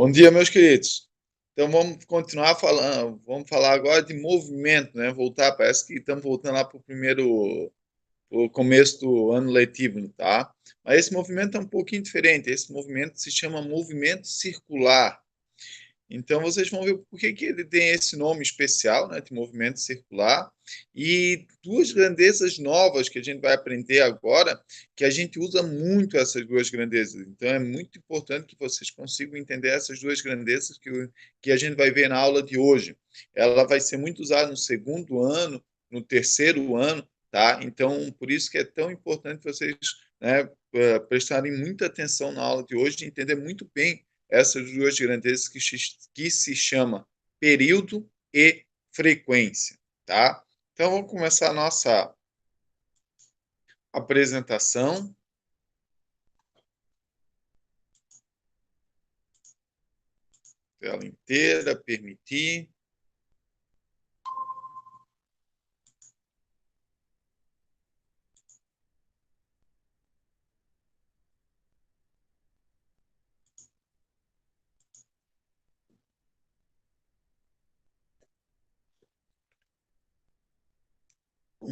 Bom dia, meus queridos. Então vamos continuar falando, vamos falar agora de movimento, né? Voltar, parece que estamos voltando lá para o começo do ano letivo, tá? Mas esse movimento é um pouquinho diferente. Esse movimento se chama movimento circular. Então vocês vão ver por que ele tem esse nome especial, né, de movimento circular, e duas grandezas novas que a gente vai aprender agora, que a gente usa muito essas duas grandezas. Então é muito importante que vocês consigam entender essas duas grandezas que a gente vai ver na aula de hoje. Ela vai ser muito usada no segundo ano, no terceiro ano, tá? Então por isso que é tão importante vocês, né, prestarem muita atenção na aula de hoje e entender muito bem essas duas grandezas que se chama período e frequência, tá? Então vamos começar a nossa apresentação. Tela inteira, permitir.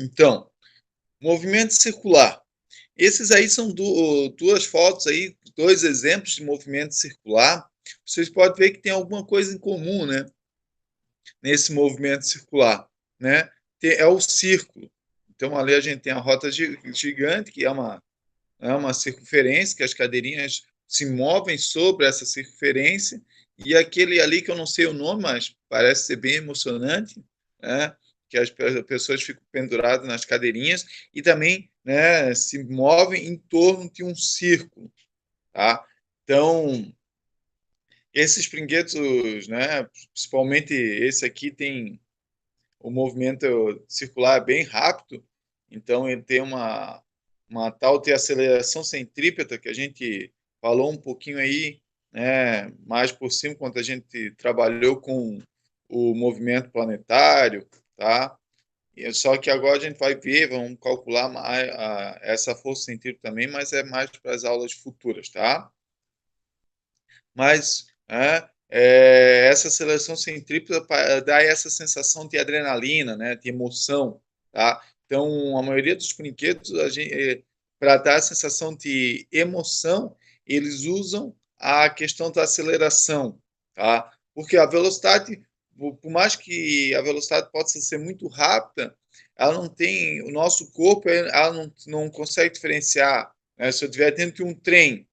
Então, movimento circular. Esses aí são duas fotos aí, dois exemplos de movimento circular. Vocês podem ver que tem alguma coisa em comum, né? Nesse movimento circular, né? É o círculo. Então, ali a gente tem a rota gigante, que é uma circunferência, que as cadeirinhas se movem sobre essa circunferência, e aquele ali que eu não sei o nome, mas parece ser bem emocionante, né? Que as pessoas ficam penduradas nas cadeirinhas e também, né, se movem em torno de um círculo, tá? Então, esses brinquedos, né, principalmente esse aqui tem o movimento circular bem rápido, então ele tem uma tal de aceleração centrípeta que a gente falou um pouquinho aí, né, mais por cima, quando a gente trabalhou com o movimento planetário, tá? Só que agora a gente vai ver, vamos calcular essa força centrípeta também, mas é mais para as aulas futuras, tá? Mas essa aceleração centrípeta dá essa sensação de adrenalina, né, de emoção, tá? Então, a maioria dos brinquedos, para dar a sensação de emoção, eles usam a questão da aceleração, tá? Porque a velocidade, por mais que a velocidade possa ser muito rápida, ela não tem, o nosso corpo, ela não consegue diferenciar, né? Se eu estiver dentro de um trem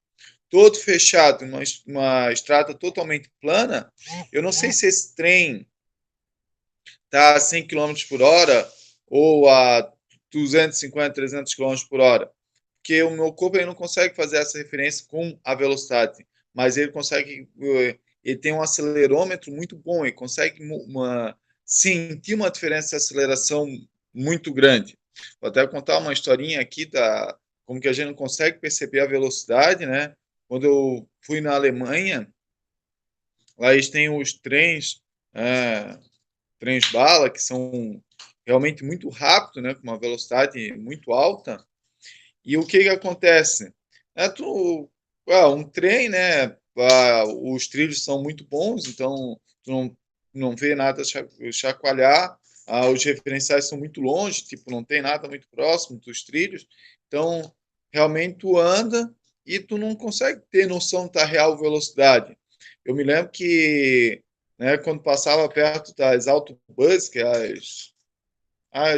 todo fechado, uma estrada totalmente plana, eu não sei se esse trem está a 100 km por hora ou a 250, 300 km por hora, porque o meu corpo ele não consegue fazer essa referência com a velocidade, mas ele consegue, ele tem um acelerômetro muito bom, ele consegue sentir uma diferença de aceleração muito grande. Vou até contar uma historinha aqui da como que a gente não consegue perceber a velocidade, né? Quando eu fui na Alemanha, lá eles têm os trens, trens bala, que são realmente muito rápidos, né, com uma velocidade muito alta. E o que que acontece? Um trem, né, os trilhos são muito bons, então tu não vê nada chacoalhar, os referenciais são muito longe, tipo, não tem nada muito próximo dos trilhos, então realmente tu anda e tu não consegue ter noção da real velocidade. Eu me lembro que, né, quando passava perto das autobuses, que é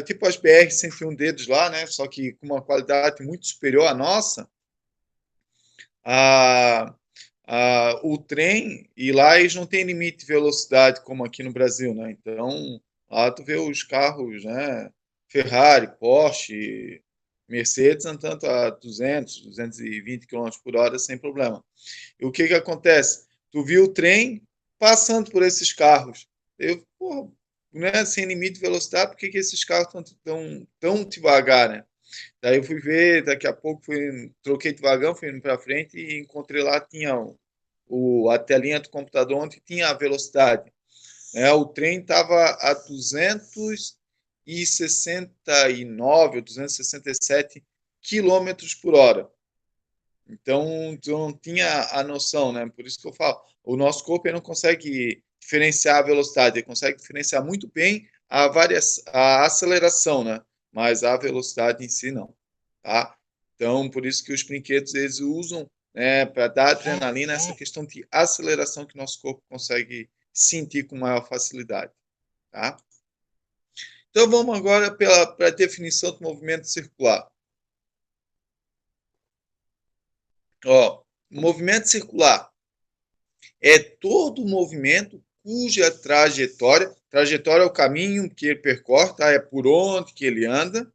tipo as BR-101 dedos lá, né? Só que com uma qualidade muito superior à nossa, a, o trem, e lá eles não têm limite de velocidade como aqui no Brasil, né? Então, lá tu vê os carros, né? Ferrari, Porsche, Mercedes andando a 200, 220 km por hora sem problema. E o que que acontece? Tu viu o trem passando por esses carros. Eu, porra, né, sem limite de velocidade, por que que esses carros estão tão devagar, né? Daí eu fui ver, daqui a pouco troquei de vagão, fui indo para frente e encontrei lá, tinha a telinha do computador onde tinha a velocidade. O trem estava a 269 ou 267 quilômetros por hora. Então, tu não tinha a noção, né? Por isso que eu falo, o nosso corpo ele não consegue diferenciar a velocidade, ele consegue diferenciar muito bem a aceleração, né? Mas a velocidade em si não, tá? Então, por isso que os brinquedos eles usam, né, para dar adrenalina essa questão de aceleração que o nosso corpo consegue sentir com maior facilidade, tá? Então, vamos agora para a definição do movimento circular. Ó, movimento circular é todo movimento cuja trajetória é o caminho que ele percorre, tá? É por onde que ele anda,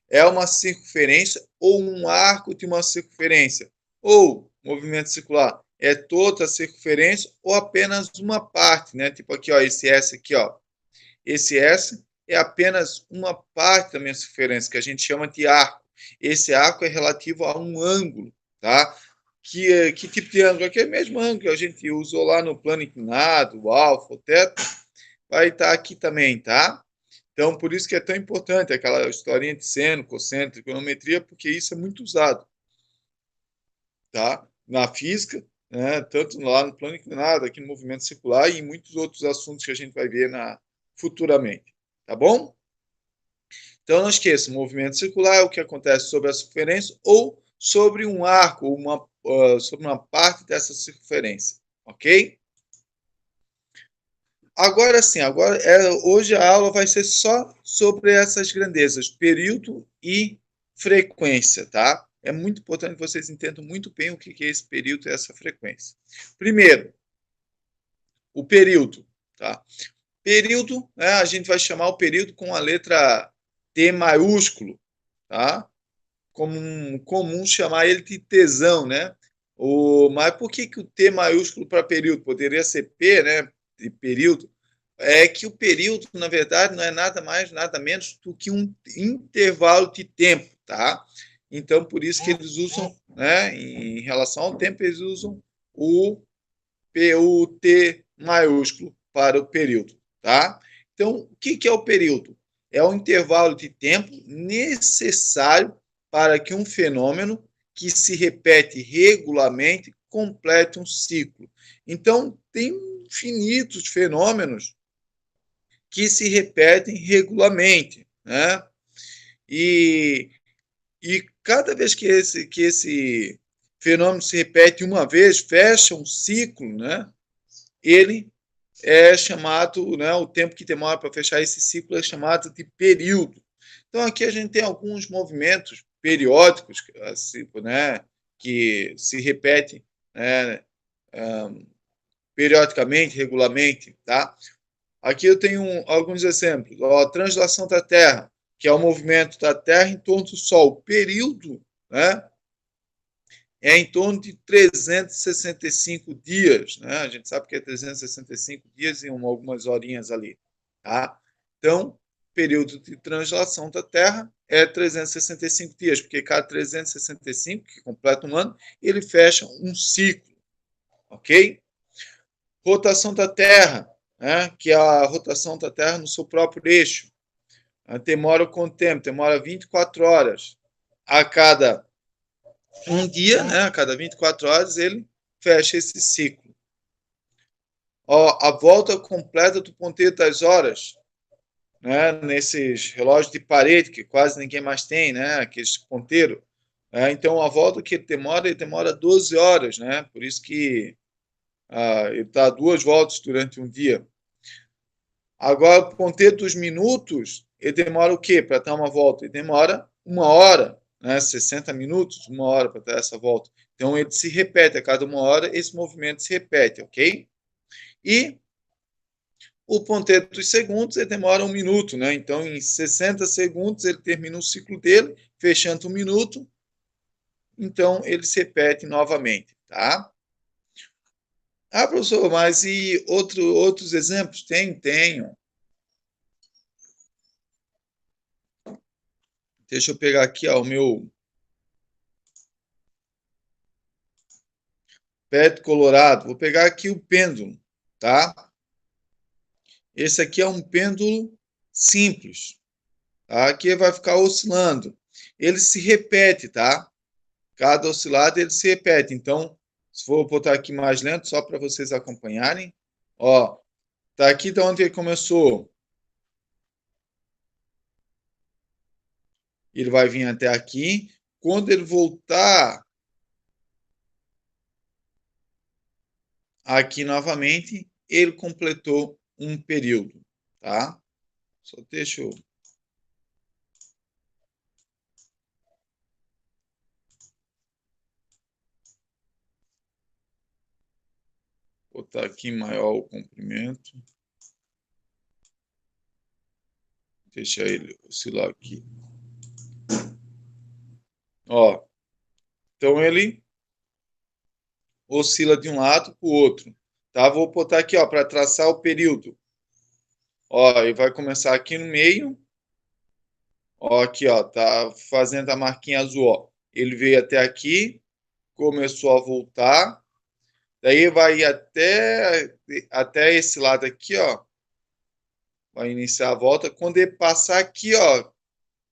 é uma circunferência ou um arco de uma circunferência. Ou movimento circular é toda a circunferência ou apenas uma parte, né? Tipo aqui, ó, esse S aqui, ó. Esse S é apenas uma parte da minha circunferência, que a gente chama de arco. Esse arco é relativo a um ângulo, tá? Que tipo de ângulo? Aquele mesmo ângulo que a gente usou lá no plano inclinado, o alfa, o teta, vai estar aqui também, tá? Então, por isso que é tão importante aquela historinha de seno, cosseno, trigonometria, porque isso é muito usado, tá? Na física, né? Tanto lá no plano inclinado, aqui no movimento circular e em muitos outros assuntos que a gente vai ver futuramente, tá bom? Então, não esqueça, o movimento circular é o que acontece sobre a circunferência ou sobre um arco, sobre uma parte dessa circunferência, ok? Agora sim, hoje a aula vai ser só sobre essas grandezas, período e frequência, tá? É muito importante que vocês entendam muito bem o que é esse período e essa frequência. Primeiro, o período, tá? Período, né, a gente vai chamar o período com a letra T maiúsculo, tá? Como comum chamar ele de tesão, né? Mas por que o T maiúsculo para período? Poderia ser P, né? De período. É que o período, na verdade, não é nada mais, nada menos do que um intervalo de tempo, tá? Então, por isso que eles usam, né? Em relação ao tempo, eles usam o T maiúsculo para o período, tá? Então, o que é o período? É o intervalo de tempo necessário para que um fenômeno que se repete regularmente complete um ciclo. Então, tem infinitos fenômenos que se repetem regularmente, né? E, e cada vez que esse fenômeno se repete uma vez, fecha um ciclo, né? Ele é chamado, né, o tempo que demora para fechar esse ciclo é chamado de período. Então, aqui a gente tem alguns movimentos periódicos, assim, né, que se repetem, né, periodicamente, regularmente. Tá? Aqui eu tenho alguns exemplos. A translação da Terra, que é o movimento da Terra em torno do Sol. O período, né, é em torno de 365 dias, né? A gente sabe que é 365 dias e algumas horinhas ali, tá? Então, período de translação da Terra é 365 dias, porque cada 365, que completa um ano, ele fecha um ciclo, ok? Rotação da Terra, né? Que é a rotação da Terra no seu próprio eixo. Demora quanto tempo? Demora 24 horas. A cada um dia, né, a cada 24 horas, ele fecha esse ciclo. Ó, a volta completa do ponteiro das horas, né, nesses relógios de parede, que quase ninguém mais tem, né, aqueles ponteiros. Então, a volta que ele demora 12 horas, né, por isso que ele dá 2 voltas durante um dia. Agora, o ponteiro dos minutos, ele demora o quê para dar uma volta? Ele demora 1 hora, né? 60 minutos, 1 hora para dar essa volta. Então, ele se repete a cada 1 hora, esse movimento se repete, ok? E o ponteiro dos segundos, ele demora 1 minuto, né? Então, em 60 segundos, ele termina o ciclo dele, fechando 1 minuto, então ele se repete novamente, tá? Ah, professor, mas e outros exemplos? Tenho. Deixa eu pegar aqui ó, o meu pé colorado. Vou pegar aqui o pêndulo, tá? Esse aqui é um pêndulo simples, tá? Aqui vai ficar oscilando. Ele se repete, tá? cada oscilado ele se repete. Então, se for botar aqui mais lento, só para vocês acompanharem, ó, tá aqui de onde ele começou. Ele vai vir até aqui. Quando ele voltar aqui novamente, ele completou um período, tá? Só deixa eu botar aqui maior o comprimento. Deixa ele oscilar aqui. Ó, então ele oscila de um lado para o outro. Tá? Vou botar aqui para traçar o período. Ó, ele vai começar aqui no meio. Ó, aqui, ó, tá fazendo a marquinha azul. Ó. Ele veio até aqui, começou a voltar. Daí vai até esse lado aqui, ó. Vai iniciar a volta. Quando ele passar aqui, ó,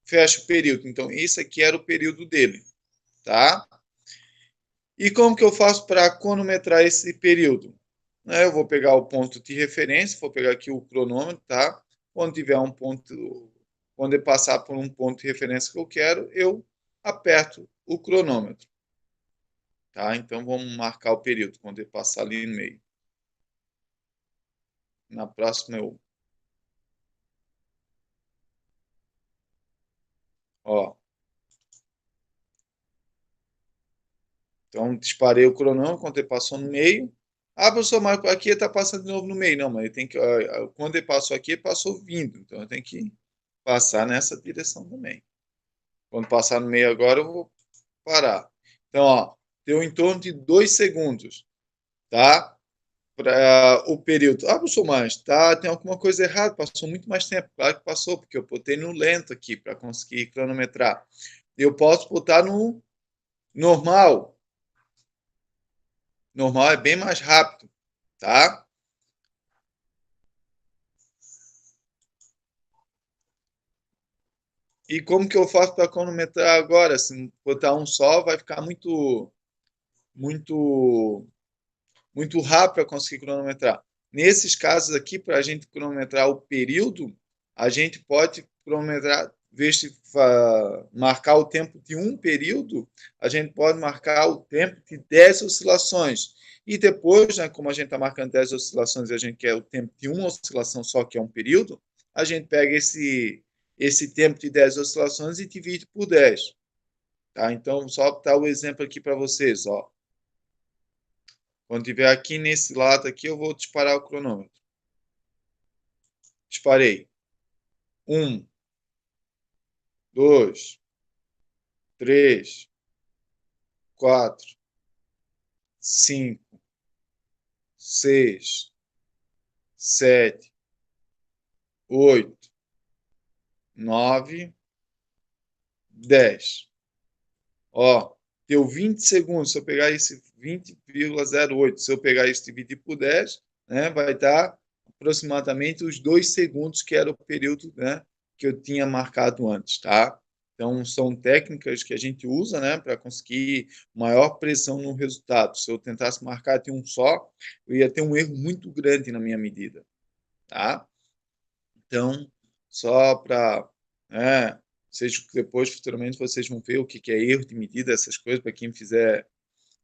fecha o período. Então, isso aqui era o período dele, tá? E como que eu faço para cronometrar esse período? Eu vou pegar o ponto de referência, vou pegar aqui o cronômetro, tá? Quando tiver um ponto, quando ele passar por um ponto de referência que eu quero, eu aperto o cronômetro, tá? Então vamos marcar o período quando ele passar ali no meio. Na próxima eu, ó. Então disparei o cronômetro quando ele passou no meio. Ah, professor, mas aqui ele está passando de novo no meio. Não, mas ele tem que, quando ele passou aqui, ele passou vindo. Então eu tenho que passar nessa direção também. Quando passar no meio agora, eu vou parar. Então, ó, deu em torno de 2 segundos, tá? Para o período. Ah, professor, mas tá, tem alguma coisa errada, passou muito mais tempo. Claro que passou, porque eu botei no lento aqui para conseguir cronometrar. Eu posso botar no normal. Normal é bem mais rápido, tá? E como que eu faço para cronometrar agora? Se botar um só, vai ficar muito muito rápido para conseguir cronometrar. Nesses casos aqui, para a gente cronometrar o período, a gente pode cronometrar, vez de marcar o tempo de um período, a gente pode marcar o tempo de 10 oscilações. E depois, né, como a gente está marcando 10 oscilações e a gente quer o tempo de uma oscilação só, que é um período, a gente pega esse tempo de 10 oscilações e divide por 10. Tá? Então, só dar o exemplo aqui para vocês. Ó. Quando tiver aqui nesse lado aqui, eu vou disparar o cronômetro. Disparei. 1, 2, 3, 4, 5, 6, 7, 8, 9, 10. Ó, deu 20 segundos. Se eu pegar esse 20,08, se eu pegar esse dividir por 10, né, vai dar aproximadamente os 2 segundos, que era o período, né, que eu tinha marcado antes, tá? Então, são técnicas que a gente usa, né, para conseguir maior precisão no resultado. Se eu tentasse marcar de um só, eu ia ter um erro muito grande na minha medida, tá? Então, só para, né, vocês depois, futuramente, vocês vão ver o que é erro de medida, essas coisas, para quem fizer,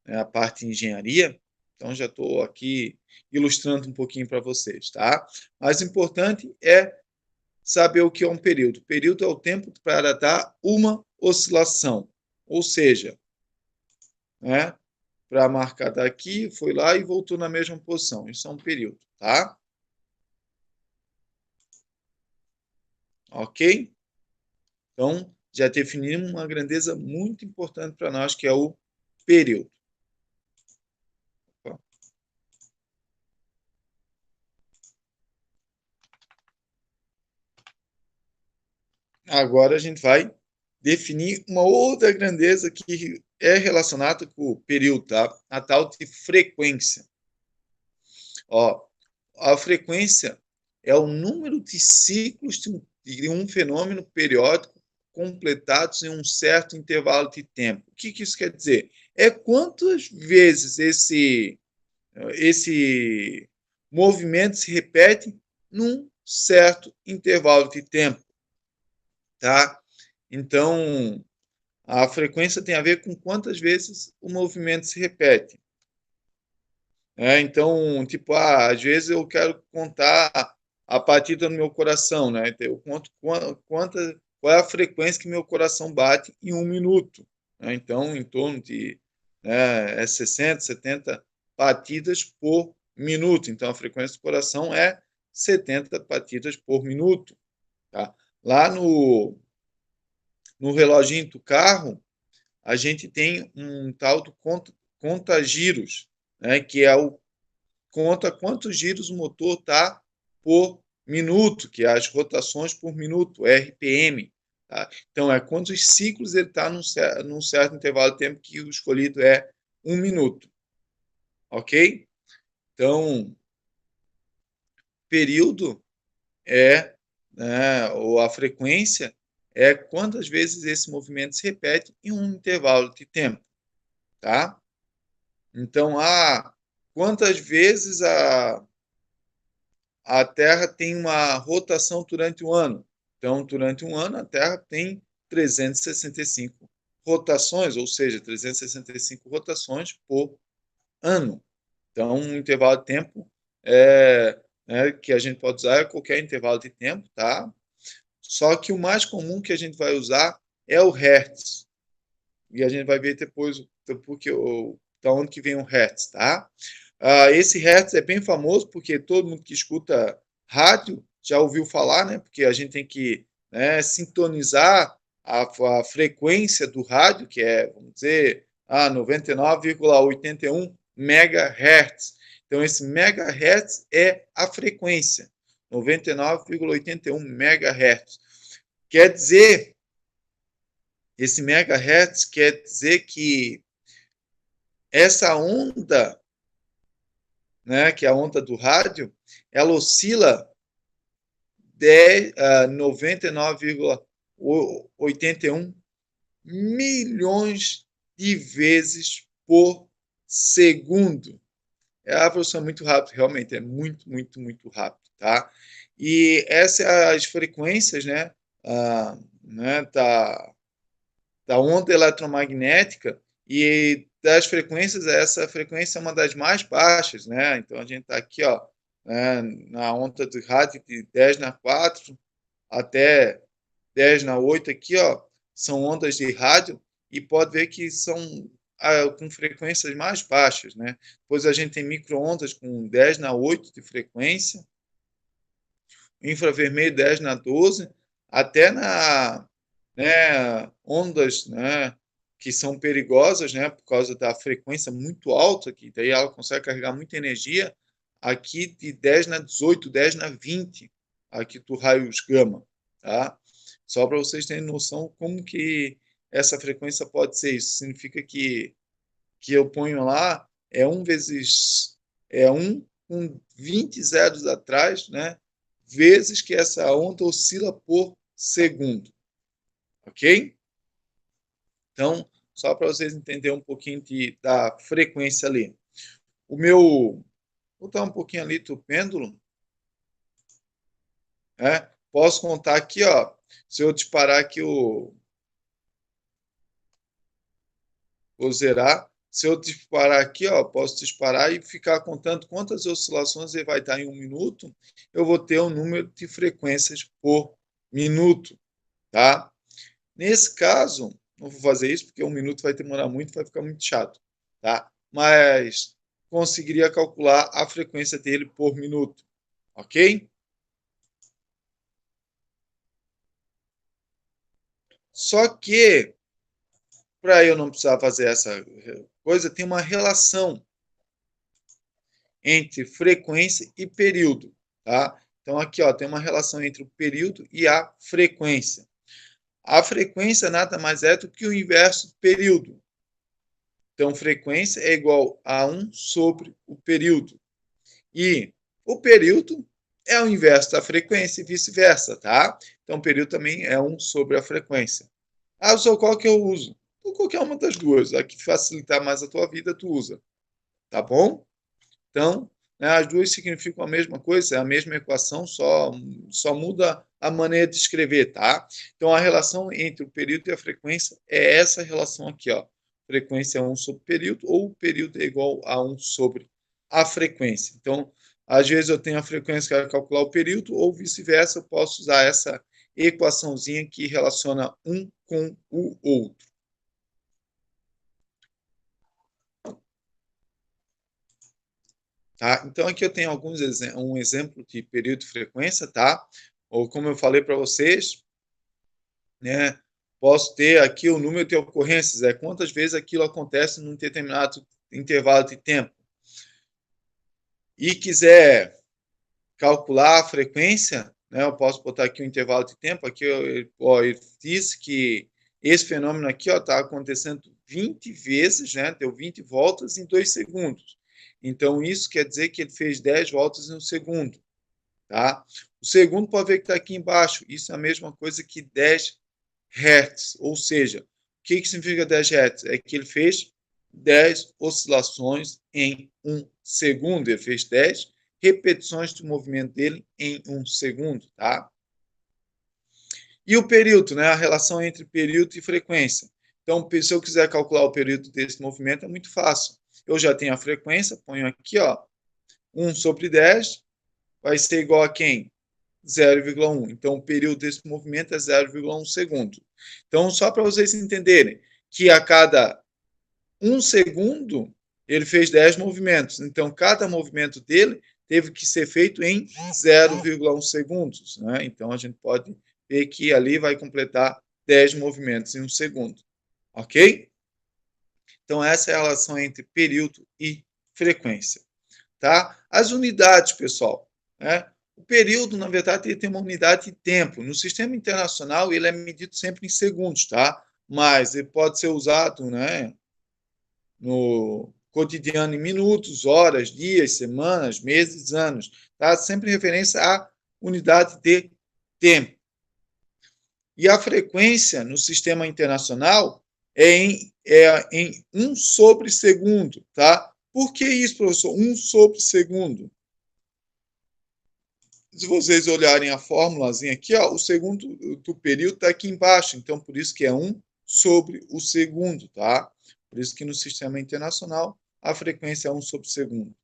né, a parte de engenharia. Então, já estou aqui ilustrando um pouquinho para vocês, tá? Mas o importante é saber o que é um período. O período é o tempo para dar uma oscilação, ou seja, né, para marcar daqui, foi lá e voltou na mesma posição. Isso é um período, tá? Ok? Então, já definimos uma grandeza muito importante para nós, que é o período. Agora a gente vai definir uma outra grandeza que é relacionada com o período, tá? A tal de frequência. Ó, a frequência é o número de ciclos de um fenômeno periódico completados em um certo intervalo de tempo. O que isso quer dizer? É quantas vezes esse movimento se repete num certo intervalo de tempo, tá? Então, a frequência tem a ver com quantas vezes o movimento se repete. Então, tipo, às vezes eu quero contar a batida no meu coração, né? Eu conto qual é a frequência que meu coração bate em um minuto. Né? Então, em torno de 60, 70 batidas por minuto. Então, a frequência do coração é 70 batidas por minuto. Tá? Lá no reloginho do carro, a gente tem um tal do conta-giros, né? Que é o conta quantos giros o motor está por minuto, que é as rotações por minuto, RPM. Tá? Então, é quantos ciclos ele está num certo intervalo de tempo, que o escolhido é 1 minuto. Ok? Então, período é, né, ou a frequência é quantas vezes esse movimento se repete em um intervalo de tempo. Tá? Então, quantas vezes a Terra tem uma rotação durante o ano. Então, durante um ano, a Terra tem 365 rotações, ou seja, 365 rotações por ano. Então, um intervalo de tempo que a gente pode usar é qualquer intervalo de tempo, tá? Só que o mais comum que a gente vai usar é o Hertz. E a gente vai ver depois da onde que vem o Hertz, tá? Esse Hertz é bem famoso porque todo mundo que escuta rádio já ouviu falar, né? Porque a gente tem que, né, sintonizar a frequência do rádio, que é, vamos dizer, 99,81 MHz. Então, esse megahertz é a frequência, 99,81 MHz. Quer dizer, esse megahertz quer dizer que essa onda, né, que é a onda do rádio, ela oscila 99,81 milhões de vezes por segundo. É a velocidade muito rápida, realmente, é muito, muito, muito rápido, tá? E essas as frequências, né, da onda eletromagnética, e das frequências, essa frequência é uma das mais baixas, né? Então a gente está aqui, ó, né, na onda do rádio de 10 na 4 até 10 na 8 aqui, ó, são ondas de rádio, e pode ver que são com frequências mais baixas, né? Depois a gente tem micro-ondas com 10 na 8 de frequência, infravermelho 10 na 12, até ondas, né, que são perigosas, né, por causa da frequência muito alta, que daí ela consegue carregar muita energia, aqui de 10 na 18, 10 na 20, aqui do raios gama, tá? Só para vocês terem noção como que essa frequência pode ser. Isso significa que eu ponho lá é 1 com 20 zeros atrás, né, vezes que essa onda oscila por segundo. Ok? Então, só para vocês entenderem um pouquinho da frequência ali. Vou botar um pouquinho ali do pêndulo. Né? Posso contar aqui, ó. Se eu disparar aqui vou zerar. Se eu disparar aqui, ó, posso disparar e ficar contando quantas oscilações ele vai dar em um minuto. Eu vou ter um número de frequências por minuto, tá? Nesse caso, não vou fazer isso porque um minuto vai demorar muito, vai ficar muito chato, tá? Mas conseguiria calcular a frequência dele por minuto, ok? Só que, para eu não precisar fazer essa coisa, tem uma relação entre frequência e período, tá? Então, aqui, ó, tem uma relação entre o período e a frequência. A frequência nada mais é do que o inverso do período. Então, frequência é igual a 1 sobre o período. E o período é o inverso da frequência e vice-versa, tá? Então, o período também é 1 sobre a frequência. Ah, só qual que eu uso? Então, qualquer uma das duas. A que facilitar mais a tua vida, tu usa. Tá bom? Então, né, as duas significam a mesma coisa, é a mesma equação, só muda a maneira de escrever, tá? Então, a relação entre o período e a frequência é essa relação aqui, ó. Frequência é 1 sobre período, ou o período é igual a 1 sobre a frequência. Então, às vezes eu tenho a frequência que vai calcular o período, ou vice-versa, eu posso usar essa equaçãozinha que relaciona um com o outro. Tá? Então, aqui eu tenho um exemplo de período e frequência, tá? Ou como eu falei para vocês, né? Posso ter aqui o número de ocorrências, quantas vezes aquilo acontece num determinado intervalo de tempo. E quiser calcular a frequência, né? Eu posso botar aqui um intervalo de tempo. Aqui eu disse que esse fenômeno aqui está acontecendo 20 vezes, né? Deu 20 voltas em 2 segundos. Então, isso quer dizer que ele fez 10 voltas em um segundo. Tá? O segundo pode ver que está aqui embaixo. Isso é a mesma coisa que 10 Hz. Ou seja, o que significa 10 Hz? É que ele fez 10 oscilações em um segundo. Ele fez 10 repetições do movimento dele em um segundo. Tá? E o período, né? A relação entre período e frequência. Então, se eu quiser calcular o período desse movimento, é muito fácil. Eu já tenho a frequência, ponho aqui, ó, 1 sobre 10, vai ser igual a quem? 0,1. Então, o período desse movimento é 0,1 segundo. Então, só para vocês entenderem que a cada 1 segundo, ele fez 10 movimentos. Então, cada movimento dele teve que ser feito em 0,1 segundos. Né? Então, a gente pode ver que ali vai completar 10 movimentos em um segundo. Ok? Então, essa é a relação entre período e frequência. Tá? As unidades, pessoal. Né? O período, na verdade, ele tem uma unidade de tempo. No sistema internacional, ele é medido sempre em segundos, tá? Mas ele pode ser usado, né, no cotidiano em minutos, horas, dias, semanas, meses, anos. Tá? Sempre referência à unidade de tempo. E a frequência no sistema internacional é em 1 sobre segundo, tá? Por que isso, professor? 1 sobre segundo. Se vocês olharem a fórmulazinha aqui, ó, o segundo do período está aqui embaixo, então por isso que é 1 sobre o segundo, tá? Por isso que no sistema internacional a frequência é 1 sobre o segundo.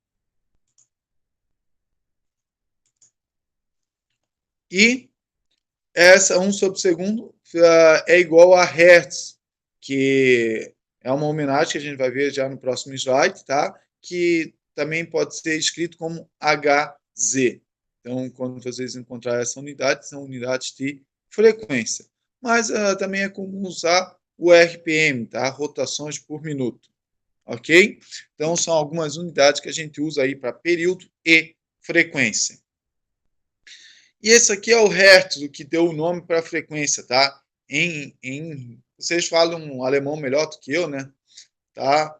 E essa 1 sobre o segundo é igual a Hertz, que é uma homenagem que a gente vai ver já no próximo slide, tá? Que também pode ser escrito como Hz. Então, quando vocês encontrarem essa unidade, são unidades de frequência. Mas também é comum usar o RPM, tá? Rotações por minuto. Ok? Então, são algumas unidades que a gente usa aí para período e frequência. E esse aqui é o Hertz, o que deu o nome para a frequência, tá? Vocês falam um alemão melhor do que eu, né? Tá?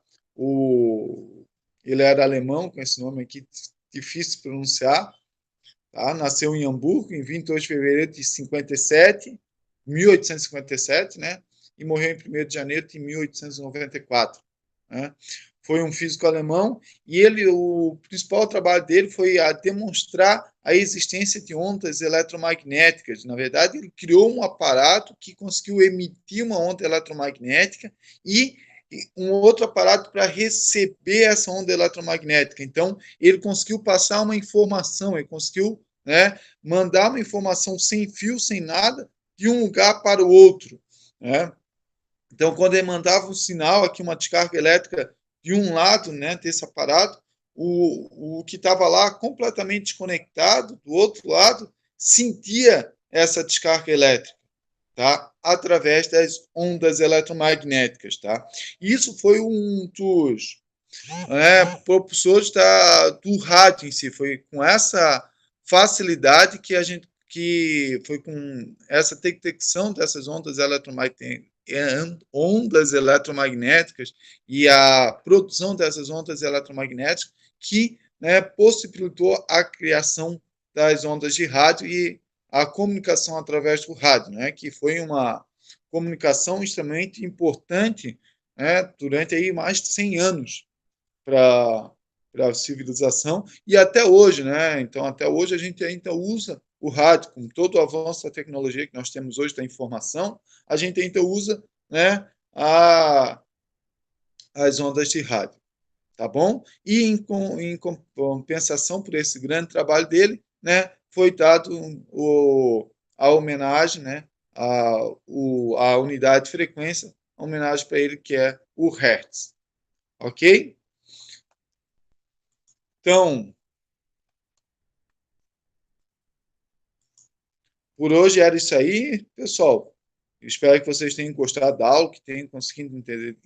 Ele era alemão, com esse nome aqui difícil de pronunciar. Tá? Nasceu em Hamburgo, em 28 de fevereiro de 1857, né? E morreu em 1º de janeiro de 1894. Né? Foi um físico alemão e o principal trabalho dele foi a demonstrar a existência de ondas eletromagnéticas. Na verdade, ele criou um aparato que conseguiu emitir uma onda eletromagnética e um outro aparato para receber essa onda eletromagnética. Então, ele conseguiu passar uma informação, ele conseguiu, né, mandar uma informação sem fio, sem nada, de um lugar para o outro. Né? Então, quando ele mandava um sinal, aqui uma descarga elétrica de um lado, né, desse aparato, o que estava lá completamente desconectado, do outro lado, sentia essa descarga elétrica, tá? Através das ondas eletromagnéticas. Tá? Isso foi um dos propulsores do rádio em si. Foi com essa facilidade que foi com essa detecção dessas ondas eletromagnéticas e a produção dessas ondas eletromagnéticas que, né, possibilitou a criação das ondas de rádio e a comunicação através do rádio, né, que foi uma comunicação extremamente importante, né, durante aí mais de 100 anos para a civilização e até hoje, né? Então, até hoje a gente ainda usa o rádio, com todo o avanço da tecnologia que nós temos hoje da informação, a gente ainda usa, né, as ondas de rádio, tá bom? E em compensação por esse grande trabalho dele, né, foi dado a homenagem, né, a unidade de frequência, a homenagem para ele que é o Hertz, ok? Então, por hoje era isso aí, pessoal. Eu espero que vocês tenham gostado da aula, que tenham conseguido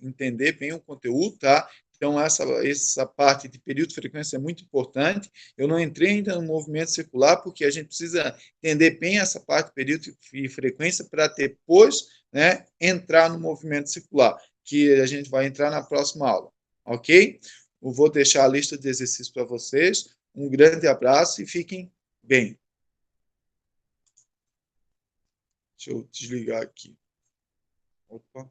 entender bem o conteúdo, tá? Então, essa parte de período de frequência é muito importante. Eu não entrei ainda no movimento circular, porque a gente precisa entender bem essa parte de período e frequência para depois, né, entrar no movimento circular, que a gente vai entrar na próxima aula, ok? Eu vou deixar a lista de exercícios para vocês. Um grande abraço e fiquem bem. Deixa eu desligar aqui. Opa.